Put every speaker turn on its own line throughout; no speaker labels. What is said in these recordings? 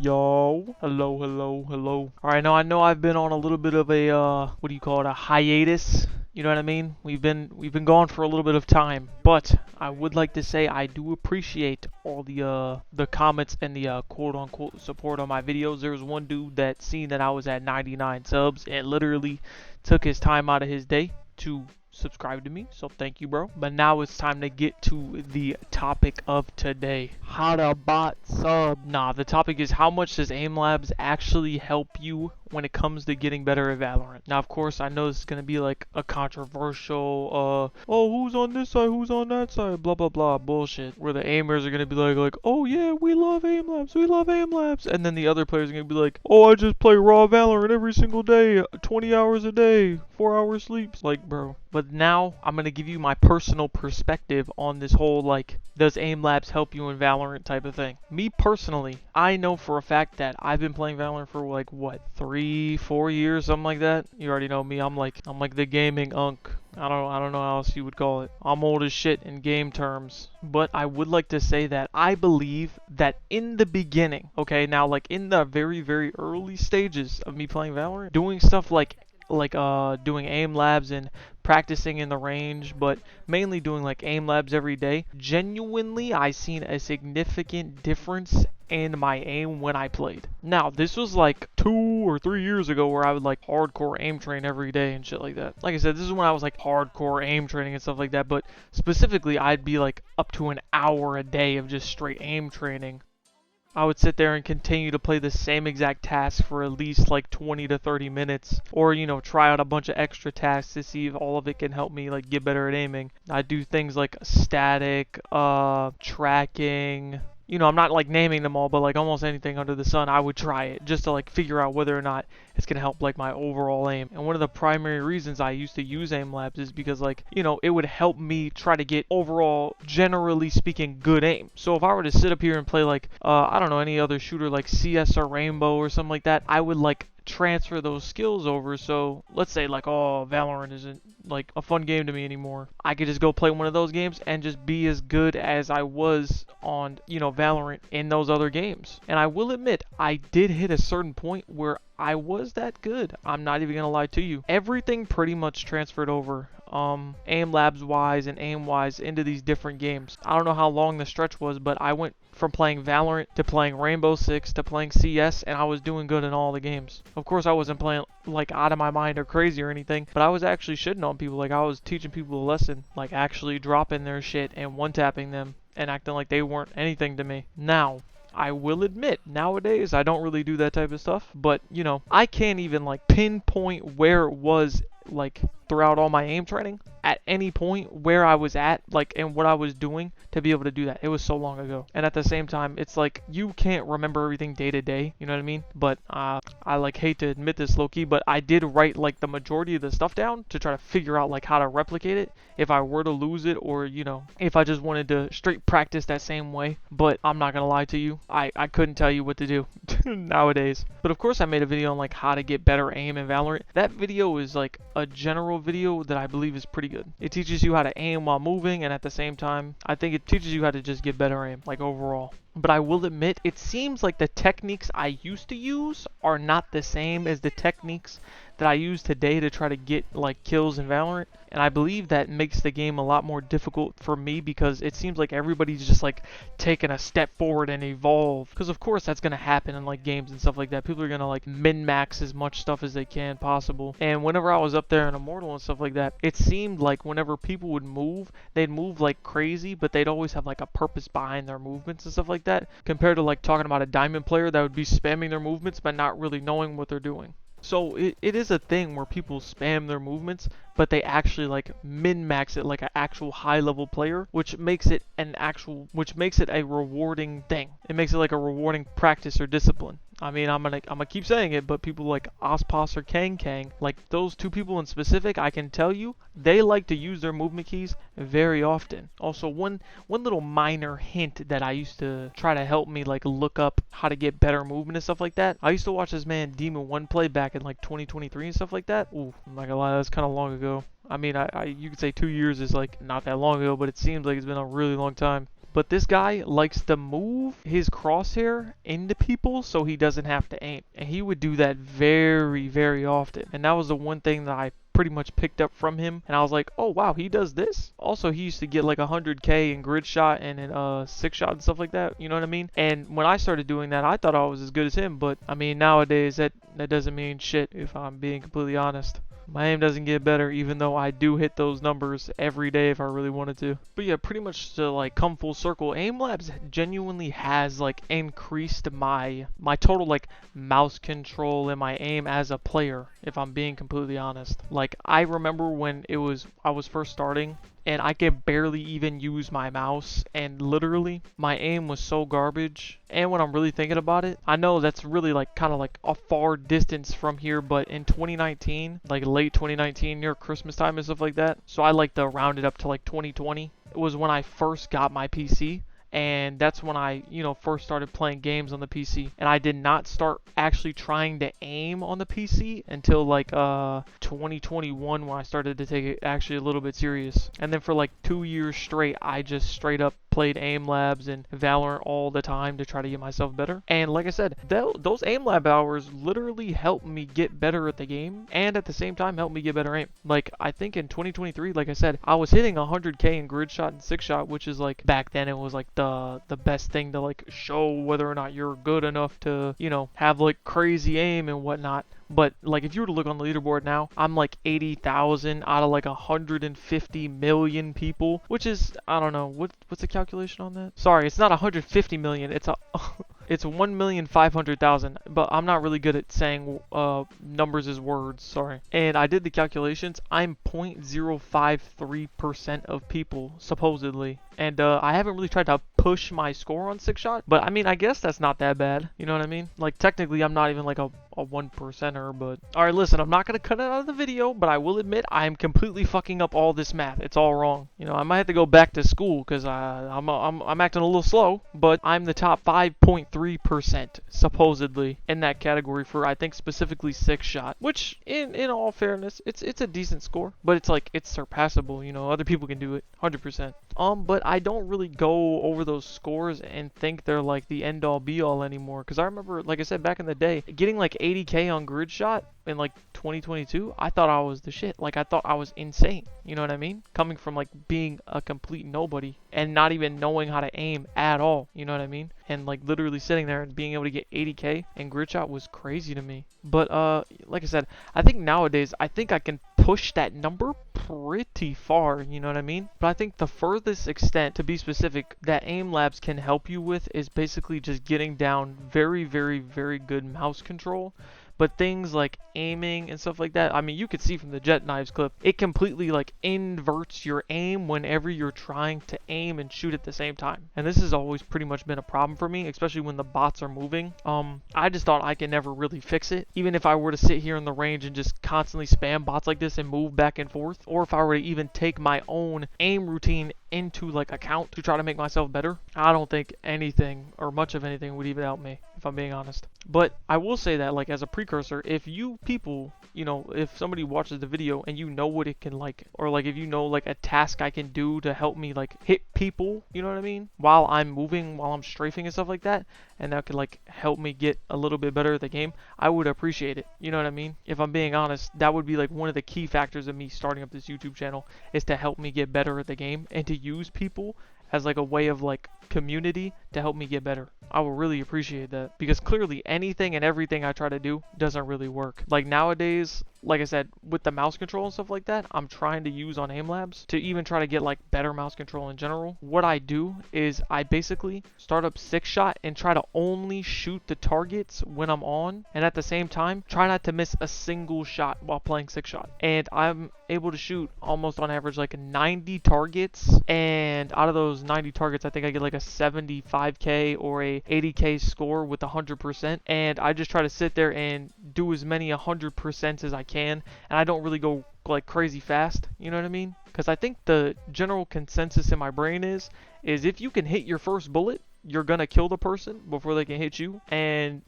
Yo. Hello, hello, hello. Alright, now I know I've been on a little bit of a what do you call it? A hiatus. You know what I mean? We've been gone for a little bit of time, but I would like to say I do appreciate all the comments and the quote unquote support on my videos. There was one dude that seen that I was at 99 subs and literally took his time out of his day to subscribe to me, so thank you, bro. But now it's time to get to the topic of today. How to bot sub. Nah, the topic is how much does AIMLABS actually help you when it comes to getting better at Valorant. Now, of course, I know this is going to be like a controversial, oh, who's on this side, who's on that side, blah, blah, blah, bullshit. Where the aimers are going to be like, oh, yeah, we love AIMLABS, we love AIMLABS. And then the other players are going to be like, oh, I just play raw Valorant every single day, 20 hours a day, 4 hours sleep. Like, bro. But now, I'm going to give you my personal perspective on this whole, like, does AIMLABS help you in Valorant type of thing. Me personally, I know for a fact that I've been playing Valorant for like, what, 3-4 years, something like that. You already know me. I'm like the gaming unk. I don't know how else you would call it. I'm old as shit in game terms. But I would like to say that I believe that in the beginning, okay, now like in the very, very early stages of me playing Valorant, doing stuff like doing AIMLABS and practicing in the range, but mainly doing like AIMLABS every day, genuinely I seen a significant difference in my aim when I played. Now, this was like 2 or 3 years ago where I would like hardcore aim train every day and shit like that. Like I said, this is when I was like hardcore aim training and stuff like that, but specifically I'd be like up to an hour a day of just straight aim training. I would sit there and continue to play the same exact task for at least like 20 to 30 minutes, or you know, try out a bunch of extra tasks to see if all of it can help me like get better at aiming. I do things like static, tracking. You know, I'm not like naming them all, but like almost anything under the sun, I would try it just to like figure out whether or not it's gonna help like my overall aim. And one of the primary reasons I used to use AIMLABS is because like, you know, it would help me try to get overall, generally speaking, good aim. So if I were to sit up here and play like, I don't know, any other shooter like CS or Rainbow or something like that, I would like transfer those skills over. So let's say like, oh, Valorant isn't like a fun game to me anymore. I could just go play one of those games and just be as good as I was on, you know, Valorant in those other games. And I will admit, I did hit a certain point where I was that good. I'm not even gonna lie to you. Everything pretty much transferred over, AIMLABS wise and aim wise, into these different games. I don't know how long the stretch was, but I went from playing Valorant to playing Rainbow Six to playing CS, and I was doing good in all the games. Of course, I wasn't playing like out of my mind or crazy or anything, but I was actually shitting on people. Like I was teaching people a lesson, like actually dropping their shit and one-tapping them and acting like they weren't anything to me. Now, I will admit, nowadays I don't really do that type of stuff, but you know, I can't even like pinpoint where it was like throughout all my aim training at any point where I was at, like, and what I was doing to be able to do that. It was so long ago. And at the same time, it's like you can't remember everything day to day, you know what I mean? But I like hate to admit this, low-key, but I did write like the majority of the stuff down to try to figure out like how to replicate it if I were to lose it, or you know, if I just wanted to straight practice that same way. But I'm not gonna lie to you, I couldn't tell you what to do nowadays. But of course I made a video on like how to get better aim in Valorant. That video is like a general video that I believe is pretty good. It teaches you how to aim while moving, and at the same time, I think it teaches you how to just get better aim, like overall. But I will admit, it seems like the techniques I used to use are not the same as the techniques that I use today to try to get like kills in Valorant. And I believe that makes the game a lot more difficult for me, because it seems like everybody's just like taking a step forward and evolve. Because of course that's going to happen in like games and stuff like that. People are going to like min-max as much stuff as they can possible. And whenever I was up there in Immortal and stuff like that, it seemed like whenever people would move, they'd move like crazy, but they'd always have like a purpose behind their movements and stuff like that, compared to like talking about a diamond player that would be spamming their movements but not really knowing what they're doing. So it is a thing where people spam their movements, but they actually like min-max it like an actual high-level player, which makes it a rewarding thing. It makes it like a rewarding practice or discipline. I mean, I'm gonna keep saying it, but people like Ospas or Kang, like those two people in specific, I can tell you, they like to use their movement keys very often. Also, one little minor hint that I used to try to help me like look up how to get better movement and stuff like that. I used to watch this man Demon 1 play back in like 2023 and stuff like that. Ooh, I'm not gonna lie, that's kind of long ago. I mean, you could say 2 years is like not that long ago, but it seems like it's been a really long time. But this guy likes to move his crosshair into people so he doesn't have to aim. And he would do that very, very often. And that was the one thing that I pretty much picked up from him, and I was like, oh wow, he does this. Also, he used to get like 100k in grid shot and in six shot and stuff like that, you know what I mean? And when I started doing that, I thought I was as good as him, but I mean, nowadays that doesn't mean shit, if I'm being completely honest. My aim doesn't get better, even though I do hit those numbers every day if I really wanted to. But yeah, pretty much to like come full circle, AIMLABS genuinely has like increased my total like mouse control and my aim as a player, if I'm being completely honest. Like, I remember when I was first starting, and I could barely even use my mouse, and literally my aim was so garbage. And when I'm really thinking about it, I know that's really like kind of like a far distance from here, but in 2019, like late 2019, near Christmas time and stuff like that, so I like to round it up to like 2020, it was when I first got my PC. And that's when I, first started playing games on the PC. And I did not start actually trying to aim on the PC until like 2021, when I started to take it actually a little bit serious. And then for like 2 years straight, I just straight up played AIMLABS and VALORANT all the time to try to get myself better. And like I said, those AIMLAB hours literally helped me get better at the game, and at the same time helped me get better aim. Like, I think in 2023, like I said, I was hitting 100k in grid shot and six shot, which is like, back then it was like the best thing to like show whether or not you're good enough to, have like crazy aim and whatnot. But like, if you were to look on the leaderboard now, I'm like 80,000 out of like 150 million people, which is, I don't know, what's the calculation on that? Sorry, it's not 150 million, it's it's 1,500,000, but I'm not really good at saying numbers as words, sorry. And I did the calculations. I'm 0.053% of people, supposedly. And I haven't really tried to push my score on six shot, but I mean, I guess that's not that bad. You know what I mean? Like, technically, I'm not even like a 1%er, but... Alright, listen, I'm not going to cut it out of the video, but I will admit I'm completely fucking up all this math. It's all wrong. I might have to go back to school, because I'm acting a little slow, but I'm the top 5.3%, supposedly, in that category for, I think, specifically six shot, which, in all fairness, it's a decent score, but it's like, it's surpassable, other people can do it, 100%. But I don't really go over those scores and think they're like the end all be all anymore, because I remember, like I said, back in the day, getting like 80k on grid shot in like 2022, I thought I was the shit. Like, I thought I was insane, you know what I mean? Coming from like being a complete nobody and not even knowing how to aim at all, you know what I mean? And like literally sitting there and being able to get 80k in grid shot was crazy to me. But like I said, I think nowadays, I think I can push that number pretty far, you know what I mean? But I think the furthest extent, to be specific, that AIMLABS can help you with is basically just getting down very, very, very good mouse control. But things like aiming and stuff like that, I mean, you could see from the Jet Knives clip, it completely like inverts your aim whenever you're trying to aim and shoot at the same time. And this has always pretty much been a problem for me, especially when the bots are moving. I just thought I could never really fix it. Even if I were to sit here in the range and just constantly spam bots like this and move back and forth, or if I were to even take my own aim routine into like account to try to make myself better, I don't think anything or much of anything would even help me, if I'm being honest. But I will say that, like, as a precursor, if you people, if somebody watches the video and you know what it can like, or like if you know like a task I can do to help me like hit people, you know what I mean, while I'm moving, while I'm strafing and stuff like that, and that could like help me get a little bit better at the game, I would appreciate it, you know what I mean? If I'm being honest, that would be like one of the key factors of me starting up this YouTube channel, is to help me get better at the game and to use people as like a way of like community to help me get better. I will really appreciate that, because clearly anything and everything I try to do doesn't really work. Like nowadays, like I said, with the mouse control and stuff like that, I'm trying to use on AIMLABS to even try to get like better mouse control in general. What I do is I basically start up six shot and try to only shoot the targets when I'm on, and at the same time try not to miss a single shot while playing six shot. And I'm able to shoot almost on average like 90 targets, and out of those 90 targets I think I get like a 75k or a 80k score with 100%. And I just try to sit there and do as many 100% as I can, and I don't really go like crazy fast, you know what I mean? Because I think the general consensus in my brain is if you can hit your first bullet, you're gonna kill the person before they can hit you. And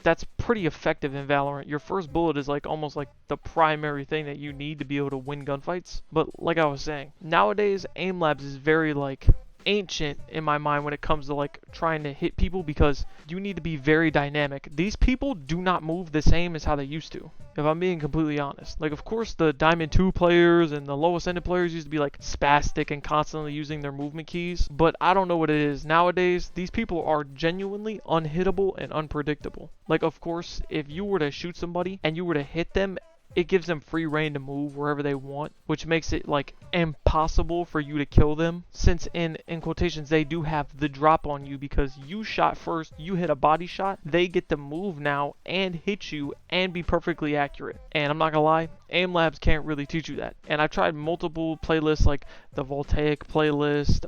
that's pretty effective in Valorant. Your first bullet is like almost like the primary thing that you need to be able to win gunfights. But like I was saying, nowadays AIMLABS is very like ancient in my mind when it comes to like trying to hit people, because you need to be very dynamic. These people do not move the same as how they used to, if I'm being completely honest. Like, of course, the Diamond 2 players and the low ascended players used to be like spastic and constantly using their movement keys, but I don't know what it is. Nowadays, these people are genuinely unhittable and unpredictable. Like, of course, if you were to shoot somebody and you were to hit them, it gives them free reign to move wherever they want, which makes it like impossible for you to kill them, since in quotations they do have the drop on you because you shot first, you hit a body shot, they get to move now and hit you and be perfectly accurate. And I'm not gonna lie, AIMLABS can't really teach you that. And I've tried multiple playlists like the voltaic playlist,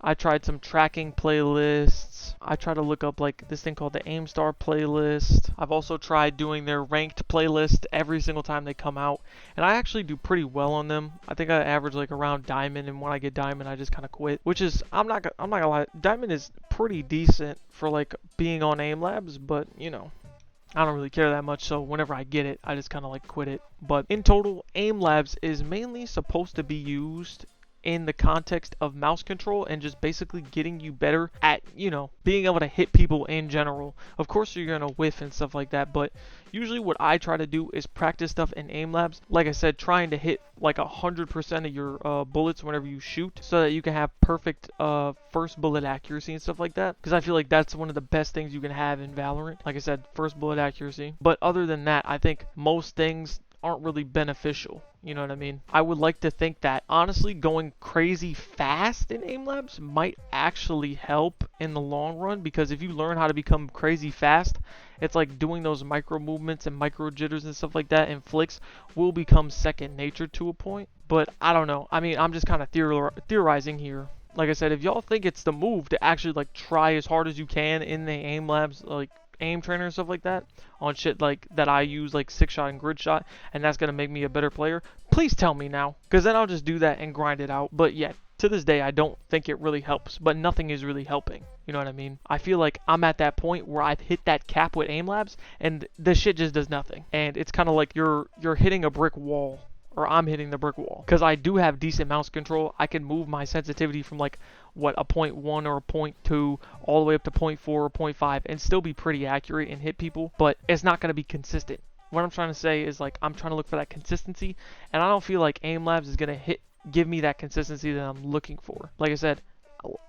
I tried some tracking playlists. I tried to look up like this thing called the AimStar playlist. I've also tried doing their ranked playlist every single time they come out, and I actually do pretty well on them. I think I average like around diamond, and when I get diamond, I just kind of quit. Which is, I'm not gonna lie, diamond is pretty decent for like being on AIMLABS, but you know, I don't really care that much, so whenever I get it, I just kind of like quit it. But in total, AIMLABS is mainly supposed to be used in the context of mouse control and just basically getting you better at, you know, being able to hit people in general. Of course you're gonna whiff and stuff like that, but usually what I try to do is practice stuff in AIMLABS. Like I said, trying to hit like 100% of your bullets whenever you shoot, so that you can have perfect first bullet accuracy and stuff like that, because I feel like that's one of the best things you can have in Valorant. Like I said, first bullet accuracy. But other than that, I think most things aren't really beneficial. You know what I mean? I would like to think that honestly going crazy fast in AIMLABS might actually help in the long run, because if you learn how to become crazy fast, it's like doing those micro movements and micro jitters and stuff like that in flicks will become second nature to a point. But I don't know. I mean, I'm just kind of theorizing here. Like I said, if y'all think it's the move to actually like try as hard as you can in the AIMLABS like aim trainer and stuff like that on shit like that I use like 6-shot and grid shot, and that's gonna make me a better player, please tell me now, because then I'll just do that and grind it out. But yeah, to this day I don't think it really helps, but nothing is really helping. You know what I mean? I feel like I'm at that point where I've hit that cap with AIMLABS and the shit just does nothing, and it's kind of like you're hitting a brick wall, or I'm hitting the brick wall, because I do have decent mouse control. I can move my sensitivity from like what, a 0.1 or a 0.2 all the way up to 0.4 or 0.5 and still be pretty accurate and hit people, but it's not going to be consistent. What I'm trying to say is like I'm trying to look for that consistency, and I don't feel like AIMLABS is going to give me that consistency that I'm looking for. Like I said,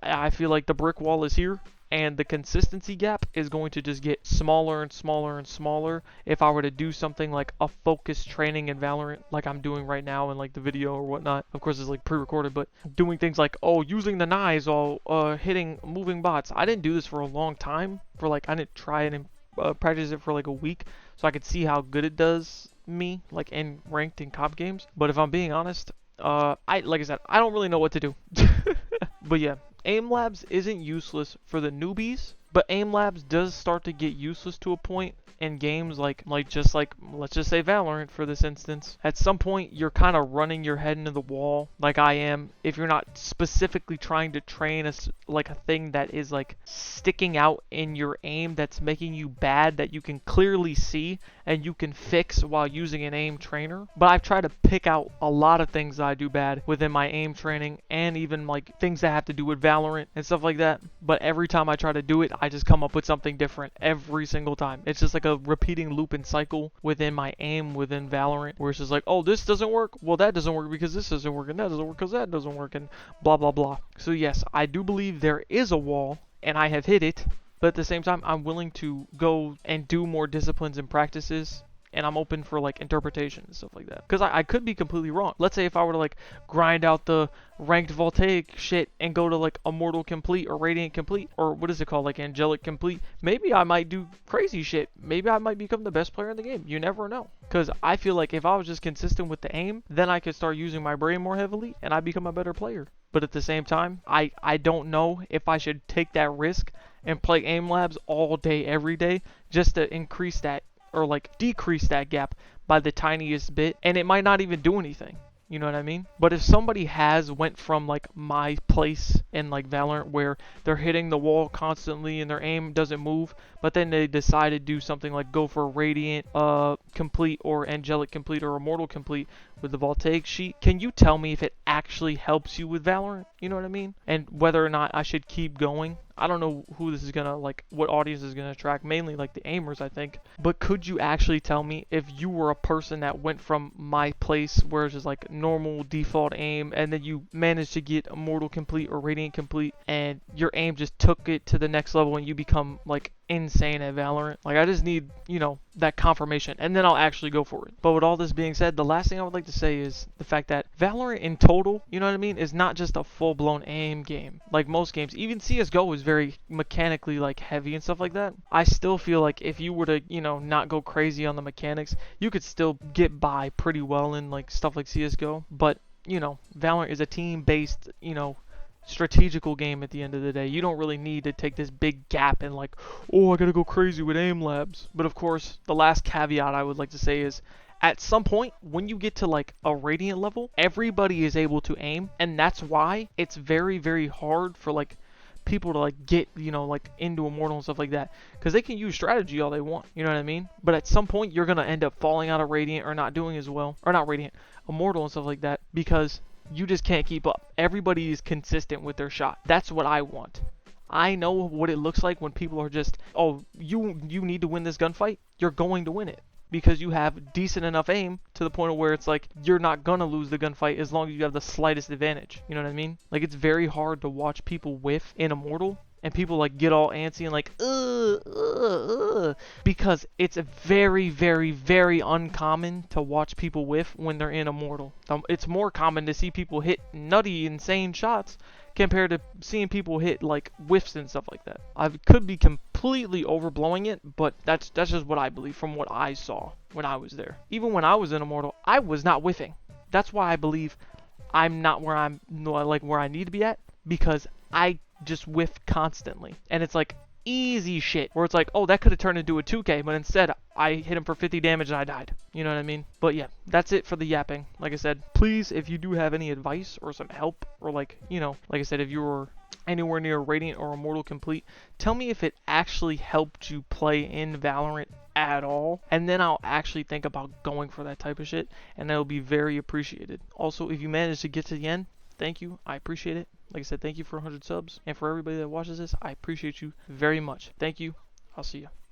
I feel like the brick wall is here, and the consistency gap is going to just get smaller and smaller and smaller if I were to do something like a focused training in Valorant like I'm doing right now in like the video or whatnot. Of course it's like pre-recorded, but doing things like, oh, using the knives while hitting moving bots. I didn't do this for a long time. I didn't try it and practice it for like a week so I could see how good it does me like in ranked and comp games. But if I'm being honest, like I said, I don't really know what to do. But yeah, AIMLABS isn't useless for the newbies, but AIMLABS does start to get useless to a point in games like let's just say Valorant for this instance. At some point you're kind of running your head into the wall like I am, if you're not specifically trying to train like a thing that is like sticking out in your aim that's making you bad, that you can clearly see and you can fix while using an aim trainer. But I've tried to pick out a lot of things that I do bad within my aim training, and even like things that have to do with Valorant and stuff like that. But every time I try to do it, I just come up with something different every single time. It's just like a repeating loop and cycle within my aim within Valorant, where it's just like, oh, this doesn't work, well that doesn't work because this doesn't work, and that doesn't work because that doesn't work, and blah blah blah. So yes, I do believe there is a wall, and I have hit it, but at the same time I'm willing to go and do more disciplines and practices, and I'm open for like interpretation and stuff like that, because I could be completely wrong. Let's say if I were to like grind out the ranked voltaic shit and go to like immortal complete or radiant complete, or what is it called, like angelic complete, maybe I might do crazy shit. Maybe I might become the best player in the game. You never know, because I feel like if I was just consistent with the aim, then I could start using my brain more heavily and I become a better player. But at the same time, I don't know if I should take that risk and play AIMLABS all day every day just to increase that or like decrease that gap by the tiniest bit, and it might not even do anything. You know what I mean? But if somebody has went from like my place in like Valorant, where they're hitting the wall constantly and their aim doesn't move, but then they decide to do something like go for Radiant complete or Angelic complete or Immortal complete with the Voltaic sheet. Can you tell me if it actually helps you with Valorant? You know what I mean? And whether or not I should keep going. I don't know who this is gonna, like, what audience is gonna attract, mainly like the aimers, I think. But could you actually tell me if you were a person that went from my place where it's just like normal default aim, and then you managed to get Immortal complete or Radiant complete, and your aim just took it to the next level and you become like insane at Valorant? Like, I just need, you know, that confirmation, and then I'll actually go for it. But with all this being said, the last thing I would like to say is the fact that Valorant in total, you know what I mean, is not just a full-blown aim game like most games. Even CSGO is very mechanically like heavy and stuff like that. I still feel like if you were to, you know, not go crazy on the mechanics, you could still get by pretty well in like stuff like CSGO. But, you know, Valorant is a team-based, you know, strategical game at the end of the day. You don't really need to take this big gap and like, oh, I gotta go crazy with AIMLABS. But of course, the last caveat I would like to say is, at some point, when you get to like a Radiant level, everybody is able to aim, and that's why it's very, very hard for like people to like get, you know, like into Immortal and stuff like that, because they can use strategy all they want, you know what I mean? But at some point, you're gonna end up falling out of Radiant or not doing as well, or not Radiant, Immortal and stuff like that, because you just can't keep up. Everybody is consistent with their shot. That's what I want. I know what it looks like when people are just, oh, you need to win this gunfight. You're going to win it because you have decent enough aim to the point of where it's like you're not gonna lose the gunfight as long as you have the slightest advantage. You know what I mean? Like, it's very hard to watch people whiff in Immortal, and people like get all antsy and like, because it's very, very, very uncommon to watch people whiff when they're in Immortal. It's more common to see people hit nutty, insane shots compared to seeing people hit like whiffs and stuff like that. I could be completely overblowing it, but that's just what I believe from what I saw when I was there. Even when I was in Immortal, I was not whiffing. That's why I believe I'm not where I'm like where I need to be at, because I just whiff constantly, and it's like easy shit where it's like, oh, that could have turned into a 2K, but instead I hit him for 50 damage and I died. You know what I mean? But yeah, that's it for the yapping. Like I said, please, if you do have any advice or some help, or like, you know, like I said, if you were anywhere near Radiant or Immortal complete, tell me if it actually helped you play in Valorant at all, and then I'll actually think about going for that type of shit, and that'll be very appreciated. Also, if you manage to get to the end, thank you. I appreciate it. Like I said, thank you for 100 subs. And for everybody that watches this, I appreciate you very much. Thank you. I'll see you.